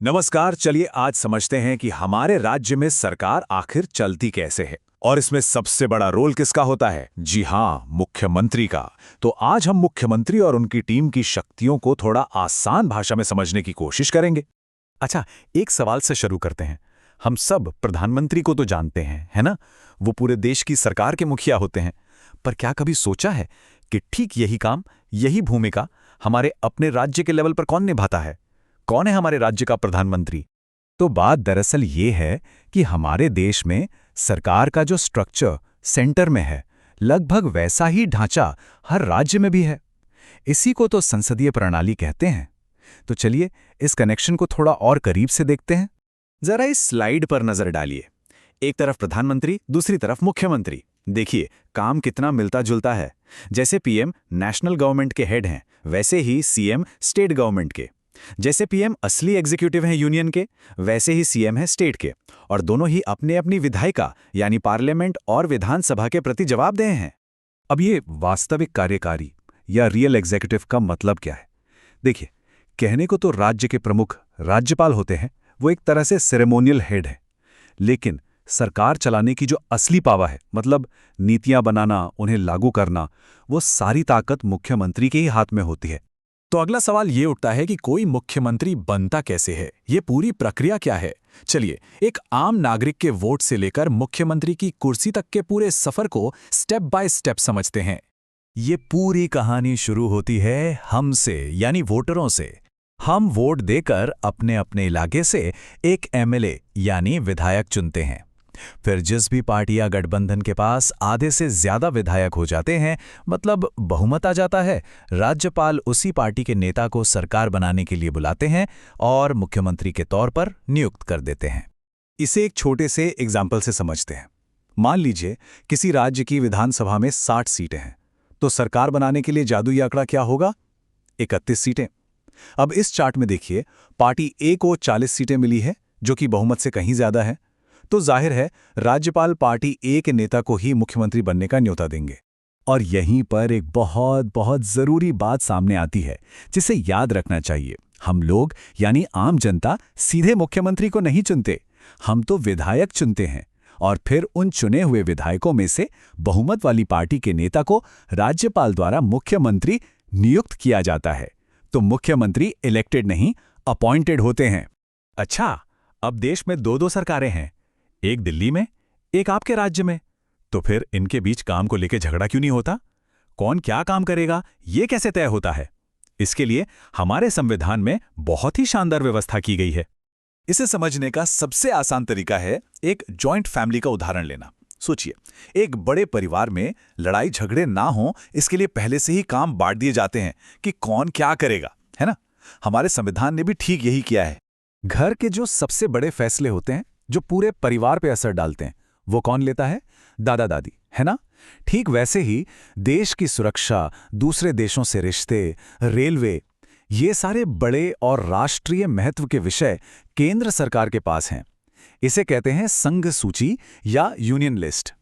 नमस्कार। चलिए आज समझते हैं कि हमारे राज्य में सरकार आखिर चलती कैसे है और इसमें सबसे बड़ा रोल किसका होता है। जी हाँ, मुख्यमंत्री का। तो आज हम मुख्यमंत्री और उनकी टीम की शक्तियों को थोड़ा आसान भाषा में समझने की कोशिश करेंगे। अच्छा, एक सवाल से शुरू करते हैं। हम सब प्रधानमंत्री को तो जानते हैं, है ना? वो पूरे देश की सरकार के मुखिया होते हैं। पर क्या कभी सोचा है कि ठीक यही काम, यही भूमिका हमारे अपने राज्य के लेवल पर कौन निभाता है? कौन है हमारे राज्य का प्रधानमंत्री? तो बात दरअसल ये है कि हमारे देश में सरकार का जो स्ट्रक्चर सेंटर में है, लगभग वैसा ही ढांचा हर राज्य में भी है। इसी को तो संसदीय प्रणाली कहते हैं। तो चलिए इस कनेक्शन को थोड़ा और करीब से देखते हैं। जरा इस स्लाइड पर नजर डालिए। एक तरफ प्रधानमंत्री, दूसरी तरफ मुख्यमंत्री। देखिए काम कितना मिलता जुलता है। जैसे पीएम नेशनल गवर्नमेंट के हेड हैं, वैसे ही सीएम स्टेट गवर्नमेंट के। जैसे पीएम असली एग्जीक्यूटिव हैं यूनियन के, वैसे ही सीएम है स्टेट के। और दोनों ही अपने अपनी विधायिका यानी पार्लियामेंट और विधानसभा के प्रति जवाबदेह हैं। अब ये वास्तविक कार्यकारी या रियल एग्जीक्यूटिव का मतलब क्या है? देखिए, कहने को तो राज्य के प्रमुख राज्यपाल होते हैं, वो एक तरह से सेरेमोनियल हेड है। लेकिन सरकार चलाने की जो असली पावर है, मतलब नीतियां बनाना, उन्हें लागू करना, वो सारी ताकत मुख्यमंत्री के ही हाथ में होती है। तो अगला सवाल ये उठता है कि कोई मुख्यमंत्री बनता कैसे है? ये पूरी प्रक्रिया क्या है? चलिए एक आम नागरिक के वोट से लेकर मुख्यमंत्री की कुर्सी तक के पूरे सफर को स्टेप बाय स्टेप समझते हैं। ये पूरी कहानी शुरू होती है हमसे, यानी वोटरों से। हम वोट देकर अपने अपने इलाके से एक एमएलए यानी विधायक चुनते हैं। फिर जिस भी पार्टी या गठबंधन के पास आधे से ज्यादा विधायक हो जाते हैं, मतलब बहुमत आ जाता है, राज्यपाल उसी पार्टी के नेता को सरकार बनाने के लिए बुलाते हैं और मुख्यमंत्री के तौर पर नियुक्त कर देते हैं। इसे एक छोटे से एग्जाम्पल से समझते हैं। मान लीजिए किसी राज्य की विधानसभा में 60 सीटें हैं, तो सरकार बनाने के लिए जादुई आंकड़ा क्या होगा? 31 सीटें। अब इस चार्ट में देखिए, पार्टी ए को 40 सीटें मिली है, जो कि बहुमत से कहीं ज्यादा है। तो जाहिर है राज्यपाल पार्टी ए के नेता को ही मुख्यमंत्री बनने का न्योता देंगे। और यहीं पर एक बहुत बहुत जरूरी बात सामने आती है, जिसे याद रखना चाहिए। हम लोग यानी आम जनता सीधे मुख्यमंत्री को नहीं चुनते, हम तो विधायक चुनते हैं। और फिर उन चुने हुए विधायकों में से बहुमत वाली पार्टी के नेता को राज्यपाल द्वारा मुख्यमंत्री नियुक्त किया जाता है। तो मुख्यमंत्री इलेक्टेड नहीं, अपॉइंटेड होते हैं। अच्छा, अब देश में दो सरकारें हैं, एक दिल्ली में, एक आपके राज्य में। तो फिर इनके बीच काम को लेकर झगड़ा क्यों नहीं होता? कौन क्या काम करेगा, ये कैसे तय होता है? इसके लिए हमारे संविधान में बहुत ही शानदार व्यवस्था की गई है। इसे समझने का सबसे आसान तरीका है एक जॉइंट फैमिली का उदाहरण लेना। सोचिए, एक बड़े परिवार में लड़ाई झगड़े ना हो, इसके लिए पहले से ही काम बांट दिए जाते हैं कि कौन क्या करेगा, है ना? हमारे संविधान ने भी ठीक यही किया है। घर के जो सबसे बड़े फैसले होते हैं, जो पूरे परिवार पे असर डालते हैं, वो कौन लेता है? दादा दादी, है ना? ठीक वैसे ही देश की सुरक्षा, दूसरे देशों से रिश्ते, रेलवे, ये सारे बड़े और राष्ट्रीय महत्व के विषय केंद्र सरकार के पास हैं। इसे कहते हैं संघ सूची या यूनियन लिस्ट।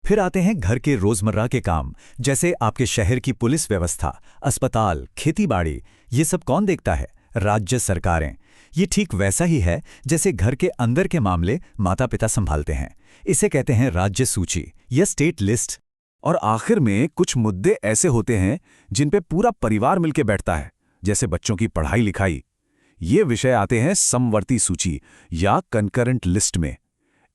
फिर आते हैं घर के रोजमर्रा के काम, जैसे आपके शहर की पुलिस व्यवस्था, अस्पताल, खेतीबाड़ी। ये सब कौन देखता है? राज्य सरकारें। ये ठीक वैसा ही है जैसे घर के अंदर के मामले माता पिता संभालते हैं। इसे कहते हैं राज्य सूची या स्टेट लिस्ट। और आखिर में कुछ मुद्दे ऐसे होते हैं जिन पे पूरा परिवार मिलकर बैठता है, जैसे बच्चों की पढ़ाई लिखाई। ये विषय आते हैं समवर्ती सूची या कंकरेंट लिस्ट में।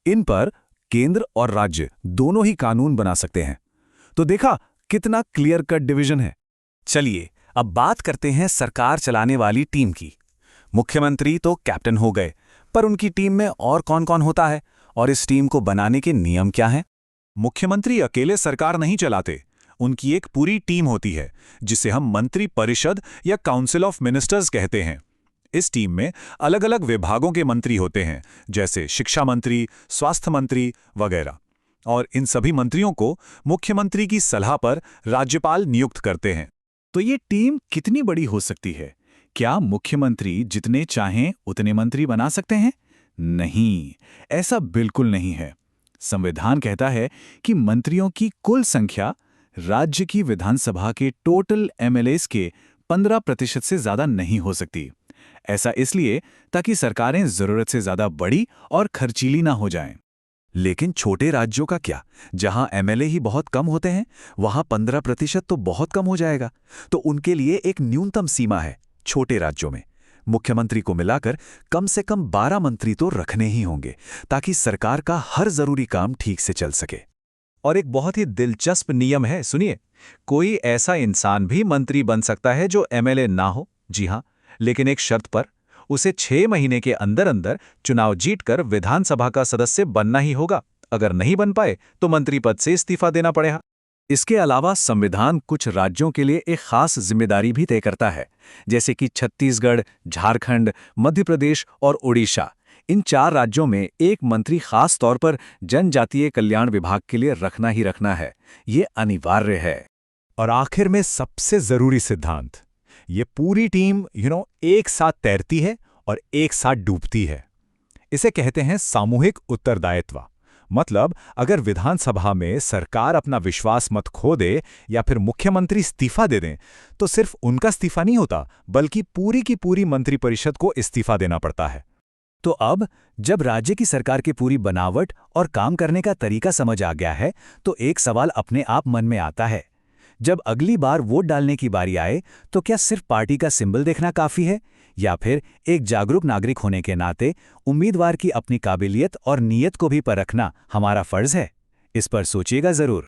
इन पर केंद्र और राज्य दोनों ही कानून बना सकते हैं। तो देखा कितना क्लियर कट डिवीजन है। चलिए अब बात करते हैं सरकार चलाने वाली टीम की। मुख्यमंत्री तो कैप्टन हो गए, पर उनकी टीम में और कौन कौन होता है और इस टीम को बनाने के नियम क्या हैं? मुख्यमंत्री अकेले सरकार नहीं चलाते, उनकी एक पूरी टीम होती है, जिसे हम मंत्री परिषद या काउंसिल ऑफ मिनिस्टर्स कहते हैं। इस टीम में अलग अलग विभागों के मंत्री होते हैं, जैसे शिक्षा मंत्री, स्वास्थ्य मंत्री वगैरह। और इन सभी मंत्रियों को मुख्यमंत्री की सलाह पर राज्यपाल नियुक्त करते हैं। तो ये टीम कितनी बड़ी हो सकती है? क्या मुख्यमंत्री जितने चाहें उतने मंत्री बना सकते हैं? नहीं, ऐसा बिल्कुल नहीं है। संविधान कहता है कि मंत्रियों की कुल संख्या राज्य की विधानसभा के टोटल एमएलएस के 15% से ज्यादा नहीं हो सकती। ऐसा इसलिए ताकि सरकारें जरूरत से ज्यादा बड़ी और खर्चीली ना हो जाएं। लेकिन छोटे राज्यों का क्या, जहां एमएलए ही बहुत कम होते हैं, वहां 15% तो बहुत कम हो जाएगा। तो उनके लिए एक न्यूनतम सीमा है। छोटे राज्यों में मुख्यमंत्री को मिलाकर कम से कम 12 मंत्री तो रखने ही होंगे, ताकि सरकार का हर जरूरी काम ठीक से चल सके। और एक बहुत ही दिलचस्प नियम है, सुनिए। कोई ऐसा इंसान भी मंत्री बन सकता है जो एमएलए ना हो, जी हां, लेकिन एक शर्त पर। उसे 6 महीने के अंदर अंदर चुनाव जीतकर विधानसभा का सदस्य बनना ही होगा। अगर नहीं बन पाए तो मंत्री पद से इस्तीफा देना पड़ेगा। इसके अलावा संविधान कुछ राज्यों के लिए एक खास जिम्मेदारी भी तय करता है, जैसे कि छत्तीसगढ़, झारखंड, मध्य प्रदेश और ओडिशा। इन 4 राज्यों में एक मंत्री खास तौर पर जनजातीय कल्याण विभाग के लिए रखना ही रखना है। ये अनिवार्य है। और आखिर में सबसे जरूरी सिद्धांत, ये पूरी टीम एक साथ तैरती है और एक साथ डूबती है। इसे कहते हैं सामूहिक उत्तरदायित्व। मतलब अगर विधानसभा में सरकार अपना विश्वास मत खो दे या फिर मुख्यमंत्री इस्तीफा दे दें, तो सिर्फ उनका इस्तीफा नहीं होता, बल्कि पूरी की पूरी मंत्रिपरिषद को इस्तीफा देना पड़ता है। तो अब जब राज्य की सरकार की पूरी बनावट और काम करने का तरीका समझ आ गया है, तो एक सवाल अपने आप मन में आता है। जब अगली बार वोट डालने की बारी आए, तो क्या सिर्फ पार्टी का सिंबल देखना काफी है, या फिर एक जागरूक नागरिक होने के नाते उम्मीदवार की अपनी काबिलियत और नीयत को भी परखना हमारा फर्ज है? इस पर सोचिएगा जरूर।